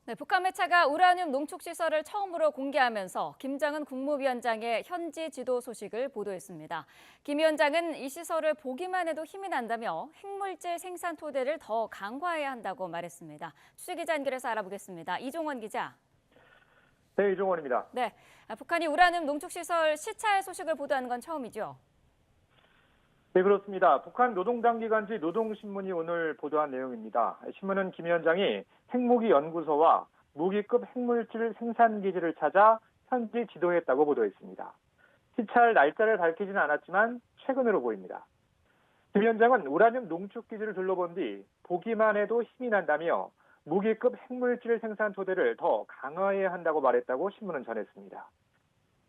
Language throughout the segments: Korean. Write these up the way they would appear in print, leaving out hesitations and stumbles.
네, 북한 매체가 우라늄 농축 시설을 처음으로 공개하면서 김정은 국무위원장의 현지 지도 소식을 보도했습니다. 김 위원장은 이 시설을 보기만 해도 힘이 난다며 핵물질 생산 토대를 더 강화해야 한다고 말했습니다. 취재기자 연결해서 알아보겠습니다. 이종원 기자. 네, 이종원입니다. 네, 북한이 우라늄 농축 시설 시찰 소식을 보도하는 건 처음이죠. 네, 그렇습니다. 북한 노동당기간지 노동신문이 오늘 보도한 내용입니다. 신문은 김 위원장이 핵무기 연구소와 무기급 핵물질 생산 기지를 찾아 현지 지도했다고 보도했습니다. 시찰 날짜를 밝히지는 않았지만 최근으로 보입니다. 김 위원장은 우라늄 농축 기지를 둘러본 뒤 보기만 해도 힘이 난다며 무기급 핵물질 생산 토대를 더 강화해야 한다고 말했다고 신문은 전했습니다.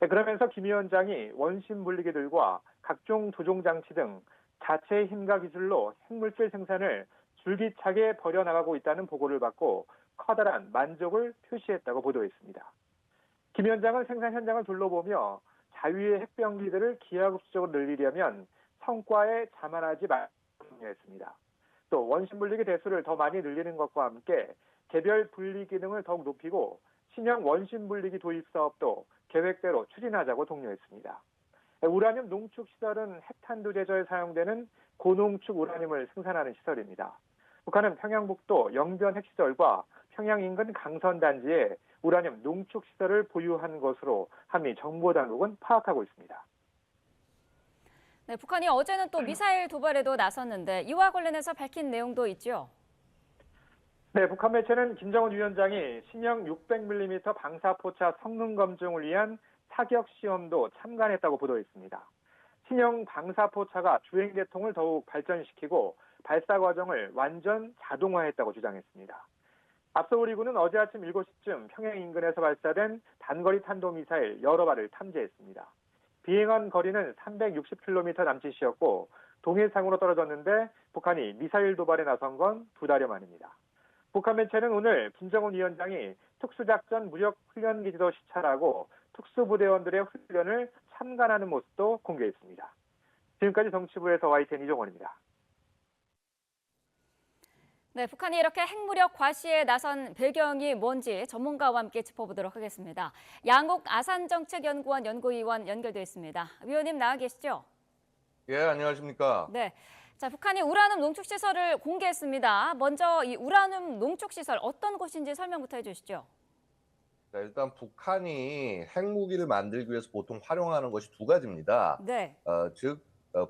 네, 그러면서 김 위원장이 원심 분리기들과 각종 조종 장치 등 자체 힘과 기술로 핵물질 생산을 줄기차게 벌여나가고 있다는 보고를 받고 커다란 만족을 표시했다고 보도했습니다. 김 위원장은 생산 현장을 둘러보며 자유의 핵병기들을 기하급수적으로 늘리려면 성과에 자만하지 말라고 강조했습니다. 또 원심 분리기 대수를 더 많이 늘리는 것과 함께 개별 분리 기능을 더욱 높이고 신형 원심 분리기 도입 사업도 계획대로 추진하자고 독려했습니다. 우라늄 농축 시설은 핵탄두 제조에 사용되는 고농축 우라늄을 생산하는 시설입니다. 북한은 평양북도 영변 핵시설과 평양 인근 강선 단지에 우라늄 농축 시설을 보유한 것으로 한미 정보당국은 파악하고 있습니다. 네, 북한이 어제는 또 미사일 도발에도 나섰는데 이와 관련해서 밝힌 내용도 있죠. 네, 북한 매체는 김정은 위원장이 신형 600mm 방사포차 성능 검증을 위한 사격 시험도 참관했다고 보도했습니다. 신형 방사포차가 주행 계통을 더욱 발전시키고 발사 과정을 완전 자동화했다고 주장했습니다. 앞서 우리 군은 어제 아침 7시쯤 평양 인근에서 발사된 단거리 탄도미사일 여러 발을 탐지했습니다. 비행한 거리는 360km 남짓이었고 동해상으로 떨어졌는데 북한이 미사일 도발에 나선 건 2달여 만입니다. 북한 매체는 오늘 김정은 위원장이 특수작전 무력훈련기지도 시찰하고 특수부대원들의 훈련을 참관하는 모습도 공개했습니다. 지금까지 정치부에서 YTN 이종원입니다. 네, 북한이 이렇게 핵무력 과시에 나선 배경이 뭔지 전문가와 함께 짚어보도록 하겠습니다. 양옥 아산정책연구원 연구위원 연결돼 있습니다. 위원님 나와 계시죠? 예, 안녕하십니까. 네. 자, 북한이 우라늄 농축 시설을 공개했습니다. 먼저 이 우라늄 농축 시설 어떤 곳인지 설명부터 해주시죠. 자, 일단 북한이 핵무기를 만들기 위해서 보통 활용하는 것이 두 가지입니다. 네. 즉,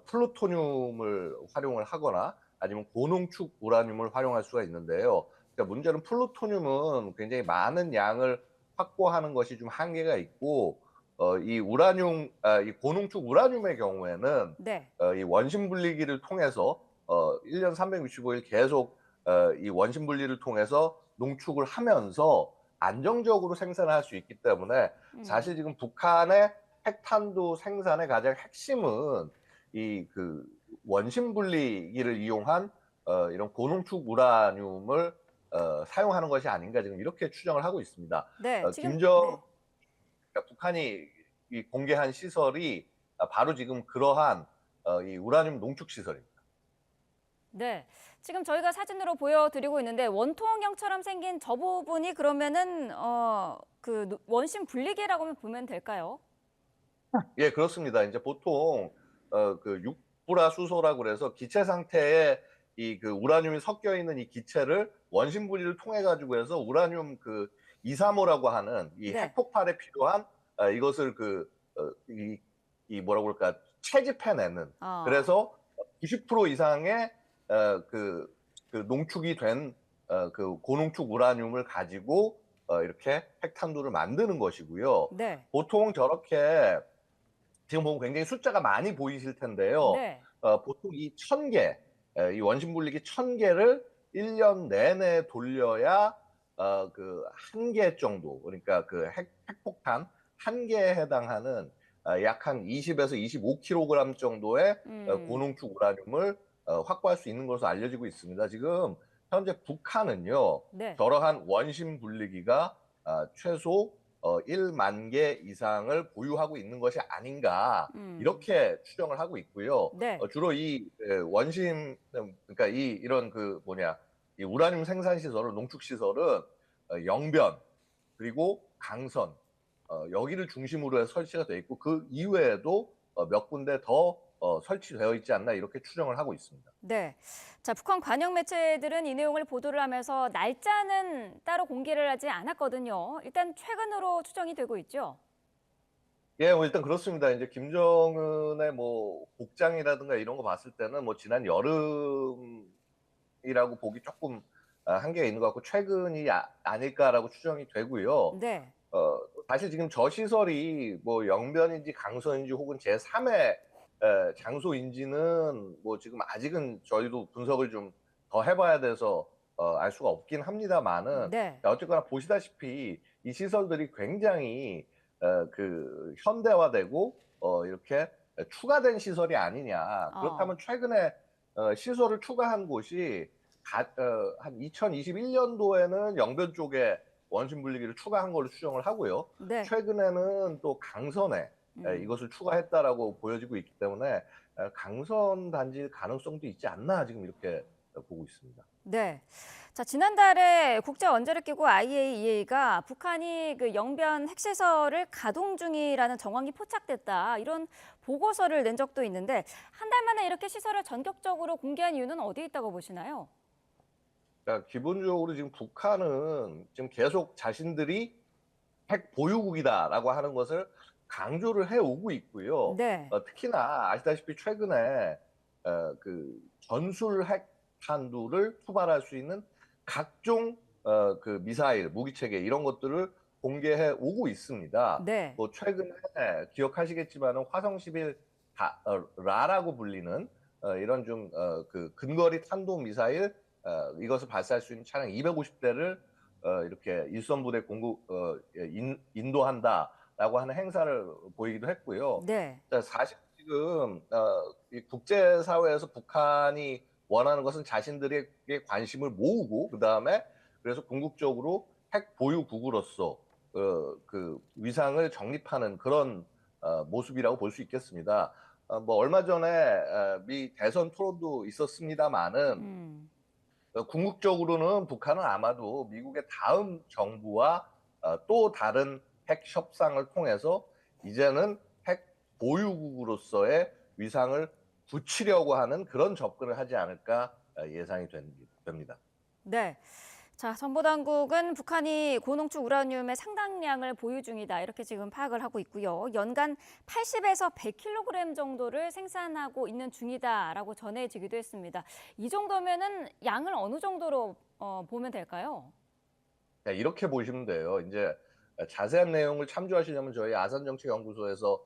플루토늄을 활용을 하거나 아니면 고농축 우라늄을 활용할 수가 있는데요. 그러니까 문제는 플루토늄은 굉장히 많은 양을 확보하는 것이 좀 한계가 있고, 이 이 고농축 우라늄의 경우에는 네. 이 원심 분리기를 통해서 1년 365일 계속 이 원심 분리를 통해서 농축을 하면서 안정적으로 생산할 수 있기 때문에 사실 지금 북한의 핵탄두 생산의 가장 핵심은 이 그 원심 분리기를 이용한 이런 고농축 우라늄을 사용하는 것이 아닌가 지금 이렇게 추정을 하고 있습니다. 네. 지금 그러니까 북한이 이 공개한 시설이 바로 지금 그러한 이 우라늄 농축 시설입니다. 네. 지금 저희가 사진으로 보여드리고 있는데 원통형처럼 생긴 저 부분이 그러면은 그 원심 분리기라고 보면 될까요? 예, 그렇습니다. 이제 보통 그 육불화 수소라고 그래서 기체 상태에 이 그 우라늄이 섞여 있는 이 기체를 원심 분리를 통해 가지고 해서 우라늄 그 235라고 하는 이 네. 핵폭발에 필요한 이것을 이 뭐라고 그럴까 채집해내는 그래서 90% 이상의 그 농축이 된 그 고농축 우라늄을 가지고 이렇게 핵탄두를 만드는 것이고요. 네. 보통 저렇게 지금 보면 굉장히 숫자가 많이 보이실 텐데요. 네. 보통 이 1000개, 이 원심 분리기 1000개를 1년 내내 돌려야 그 1개 정도, 그러니까 그 핵폭탄 1개에 해당하는 약 한 20에서 25kg 정도의 고농축 우라늄을 확보할 수 있는 것으로 알려지고 있습니다. 지금 현재 북한은요, 네. 저러한 원심 분리기가 최소 1만 개 이상을 보유하고 있는 것이 아닌가 이렇게 추정을 하고 있고요. 네. 주로 이 원심 그러니까 이런 이 우라늄 생산 시설은 농축 시설은 영변 그리고 강선 여기를 중심으로 해서 설치가 돼 있고 그 이외에도 몇 군데 더 설치되어 있지 않나 이렇게 추정을 하고 있습니다. 네. 자, 북한 관영 매체들은 이 내용을 보도를 하면서 날짜는 따로 공개를 하지 않았거든요. 일단 최근으로 추정이 되고 있죠. 예, 뭐 일단 그렇습니다. 이제 김정은의 뭐 복장이라든가 이런 거 봤을 때는 뭐 지난 여름이라고 보기 조금 한계가 있는 것 같고 최근이 아닐까라고 추정이 되고요. 네. 사실 지금 저 시설이 뭐 영변인지 강선인지 혹은 제3의 장소인지는 뭐 지금 아직은 저희도 분석을 좀 더 해봐야 돼서 알 수가 없긴 합니다만은 네. 어쨌거나 보시다시피 이 시설들이 굉장히 그 현대화되고 이렇게 추가된 시설이 아니냐. 그렇다면 최근에 시설을 추가한 곳이 한 2021년도에는 영변 쪽에 원심 분리기를 추가한 걸로 추정을 하고요. 네. 최근에는 또 강선에 이것을 추가했다라고 보여지고 있기 때문에 강선 단지 가능성도 있지 않나 지금 이렇게 보고 있습니다. 네. 자, 지난달에 국제원자력기구 IAEA가 북한이 그 영변 핵시설을 가동 중이라는 정황이 포착됐다. 이런 보고서를 낸 적도 있는데 한 달 만에 이렇게 시설을 전격적으로 공개한 이유는 어디에 있다고 보시나요? 그러니까 기본적으로 지금 북한은 지금 계속 자신들이 핵 보유국이다라고 하는 것을 강조를 해오고 있고요. 네. 특히나 아시다시피 최근에 그 전술 핵탄두를 투발할 수 있는 각종 그 미사일, 무기체계 이런 것들을 공개해 오고 있습니다. 네. 뭐 최근에 기억하시겠지만은 화성 11 라라고 불리는 이런 좀 그 근거리 탄도 미사일 이것을 발사할 수 있는 차량 250대를 이렇게 일선부대 공급 인도한다라고 하는 행사를 보이기도 했고요. 네. 자, 사실 지금 이 국제사회에서 북한이 원하는 것은 자신들에게 관심을 모으고 그 다음에 그래서 궁극적으로 핵 보유국으로서 그 위상을 정립하는 그런 모습이라고 볼 수 있겠습니다. 뭐 얼마 전에 미 대선 토론도 있었습니다만은 궁극적으로는 북한은 아마도 미국의 다음 정부와 또 다른 핵 협상을 통해서 이제는 핵 보유국으로서의 위상을 굳히려고 하는 그런 접근을 하지 않을까 예상이 됩니다. 네. 자, 정보당국은 북한이 고농축 우라늄의 상당량을 보유 중이다. 이렇게 지금 파악을 하고 있고요. 연간 80에서 100kg 정도를 생산하고 있는 중이다라고 전해지기도 했습니다. 이 정도면은 양을 어느 정도로 보면 될까요? 네, 이렇게 보시면 돼요. 이제 자세한 내용을 참조하시려면 저희 아산정책연구소에서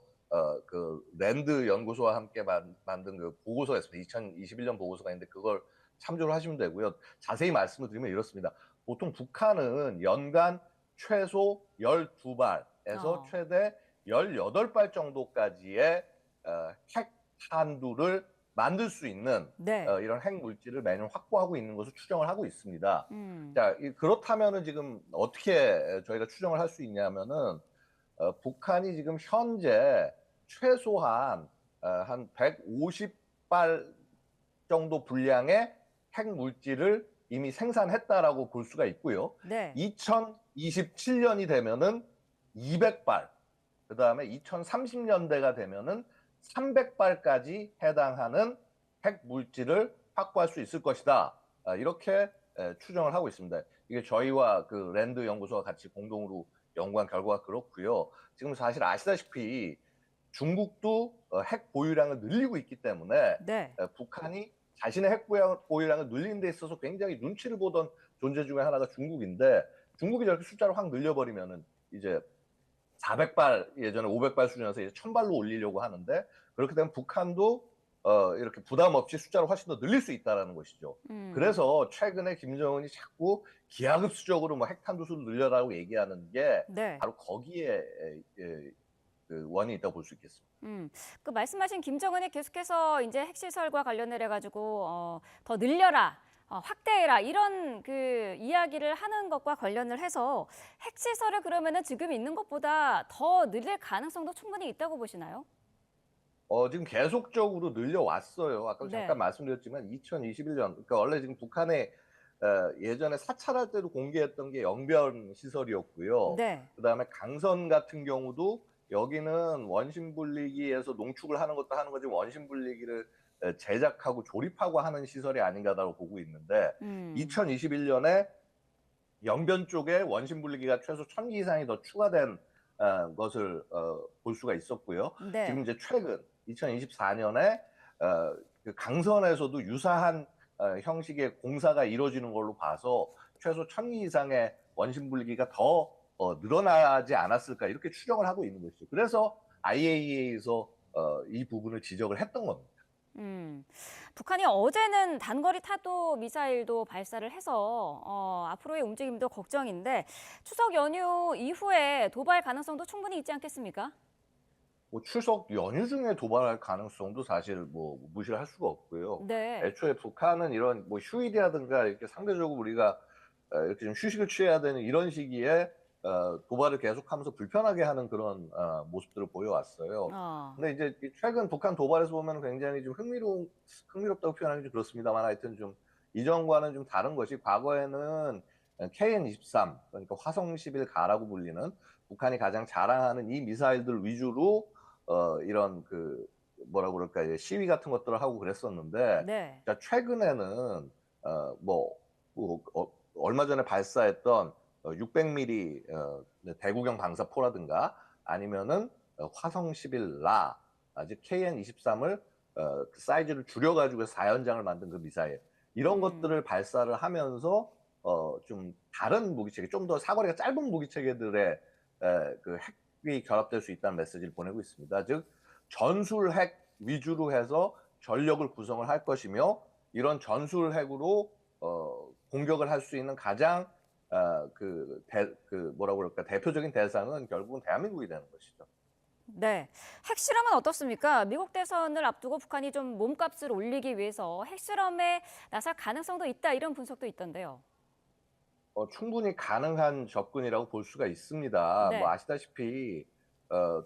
그 랜드 연구소와 함께 만든 그 보고서가 있습니다. 2021년 보고서가 있는데 그걸 참조를 하시면 되고요. 자세히 말씀을 드리면 이렇습니다. 보통 북한은 연간 최소 12발에서 최대 18발 정도까지의 핵 탄두를 만들 수 있는 네. 이런 핵 물질을 매년 확보하고 있는 것을 추정을 하고 있습니다. 자, 그렇다면은 지금 어떻게 저희가 추정을 할 수 있냐면은 북한이 지금 현재 최소한 한 150발 정도 분량의 핵 물질을 이미 생산했다라고 볼 수가 있고요. 네. 2027년이 되면은 200발, 그 다음에 2030년대가 되면은 300발까지 해당하는 핵 물질을 확보할 수 있을 것이다. 이렇게 추정을 하고 있습니다. 이게 저희와 그 랜드 연구소와 같이 공동으로 연구한 결과가 그렇고요. 지금 사실 아시다시피 중국도 핵 보유량을 늘리고 있기 때문에 네. 북한이 자신의 핵 보유량을 늘리는 데 있어서 굉장히 눈치를 보던 존재 중에 하나가 중국인데 중국이 저렇게 숫자를 확 늘려버리면은 이제 400발 예전에 500발 수준에서 이제 1000발로 올리려고 하는데 그렇게 되면 북한도 이렇게 부담 없이 숫자를 훨씬 더 늘릴 수 있다는 것이죠. 그래서 최근에 김정은이 자꾸 기하급수적으로 뭐 핵탄두수를 늘려라고 얘기하는 게 네. 바로 거기에 그 원인이 있다고 볼 수 있겠습니다. 그 말씀하신 김정은이 계속해서 이제 핵시설과 관련을 해가지고 더 늘려라, 확대해라 이런 그 이야기를 하는 것과 관련을 해서 핵시설을 그러면은 지금 있는 것보다 더 늘릴 가능성도 충분히 있다고 보시나요? 지금 계속적으로 늘려왔어요. 아까 네. 잠깐 말씀드렸지만 2021년, 그러니까 원래 지금 북한의 예전에 사찰할 때도 공개했던 게 영변 시설이었고요. 네. 그다음에 강선 같은 경우도 여기는 원심 분리기에서 농축을 하는 것도 하는 거지 원심 분리기를 제작하고 조립하고 하는 시설이 아닌가라고 보고 있는데 2021년에 영변 쪽에 원심 분리기가 최소 1,000기 이상이 더 추가된 것을 볼 수가 있었고요. 네. 지금 이제 최근 2024년에 그 강선에서도 유사한 형식의 공사가 이루어지는 걸로 봐서 최소 1,000기 이상의 원심 분리기가 더 늘어나지 않았을까 이렇게 추정을 하고 있는 것이죠. 그래서 IAEA에서 이 부분을 지적을 했던 겁니다. 북한이 어제는 단거리 타도 미사일도 발사를 해서 앞으로의 움직임도 걱정인데 추석 연휴 이후에 도발 가능성도 충분히 있지 않겠습니까? 뭐 추석 연휴 중에 도발할 가능성도 사실 뭐 무시를 할 수가 없고요. 네. 애초에 북한은 이런 뭐 휴일이라든가 이렇게 상대적으로 우리가 이렇게 좀 휴식을 취해야 되는 이런 시기에 도발을 계속하면서 불편하게 하는 그런 모습들을 보여왔어요. 근데 이제 최근 북한 도발에서 보면 굉장히 좀 흥미롭다고 표현하기 좀 그렇습니다만 하여튼 좀 이전과는 좀 다른 것이 과거에는 KN-23 그러니까 화성 11가라고 불리는 북한이 가장 자랑하는 이 미사일들 위주로 이런 그 뭐라고 그럴까 시위 같은 것들을 하고 그랬었는데 네. 자, 최근에는 얼마 전에 발사했던 600mm 대구경 방사포라든가 아니면은 화성 11라 즉 KN-23을 그 사이즈를 줄여가지고 4연장을 만든 그 미사일 이런 것들을 발사를 하면서 좀 다른 무기체계 좀 더 사거리가 짧은 무기체계들의 그 핵이 결합될 수 있다는 메시지를 보내고 있습니다. 즉 전술 핵 위주로 해서 전력을 구성을 할 것이며 이런 전술 핵으로 공격을 할 수 있는 가장 뭐라고 그럴까 대표적인 대상은 결국은 대한민국이 되는 것이죠. 네. 핵실험은 어떻습니까? 미국 대선을 앞두고 북한이 좀 몸값을 올리기 위해서 핵실험에 나설 가능성도 있다 이런 분석도 있던데요. 충분히 가능한 접근이라고 볼 수가 있습니다. 네. 뭐 아시다시피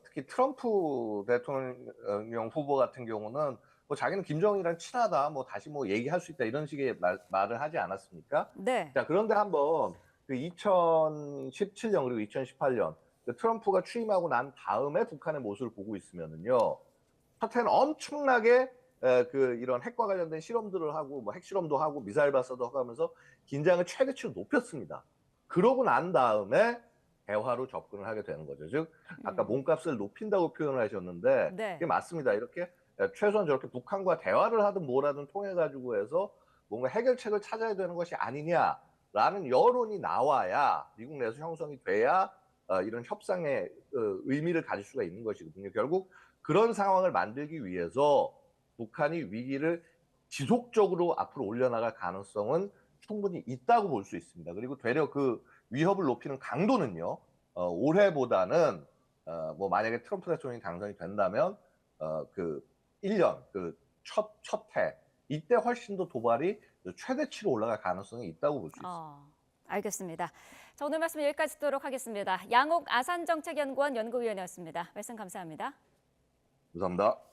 특히 트럼프 대통령 후보 같은 경우는 뭐 자기는 김정일이랑 친하다, 뭐 다시 뭐 얘기할 수 있다 이런 식의 말을 하지 않았습니까? 네. 자, 그런데 한번 그 2017년 그리고 2018년 트럼프가 취임하고 난 다음에 북한의 모습을 보고 있으면은요, 첫째는 엄청나게 이런 핵과 관련된 실험들을 하고 뭐 핵실험도 하고 미사일 발사도 하고 하면서 긴장을 최대치로 높였습니다. 그러고 난 다음에 대화로 접근을 하게 되는 거죠. 즉 아까 몸값을 높인다고 표현을 하셨는데 네. 그게 맞습니다. 이렇게 최소한 저렇게 북한과 대화를 하든 뭐라든 통해 가지고 해서 뭔가 해결책을 찾아야 되는 것이 아니냐라는 여론이 나와야 미국 내에서 형성이 돼야 이런 협상의 의미를 가질 수가 있는 것이거든요. 결국 그런 상황을 만들기 위해서 북한이 위기를 지속적으로 앞으로 올려나갈 가능성은 충분히 있다고 볼 수 있습니다. 그리고 되려 그 위협을 높이는 강도는요, 올해보다는 뭐 만약에 트럼프 대통령이 당선이 된다면 그 1년 첫 해 이때 훨씬 더 도발이 최대치로 올라갈 가능성이 있다고 볼 수 있습니다. 알겠습니다. 자, 오늘 말씀 여기까지 듣도록 하겠습니다. 양옥 아산정책연구원 연구위원이었습니다. 말씀 감사합니다. 감사합니다.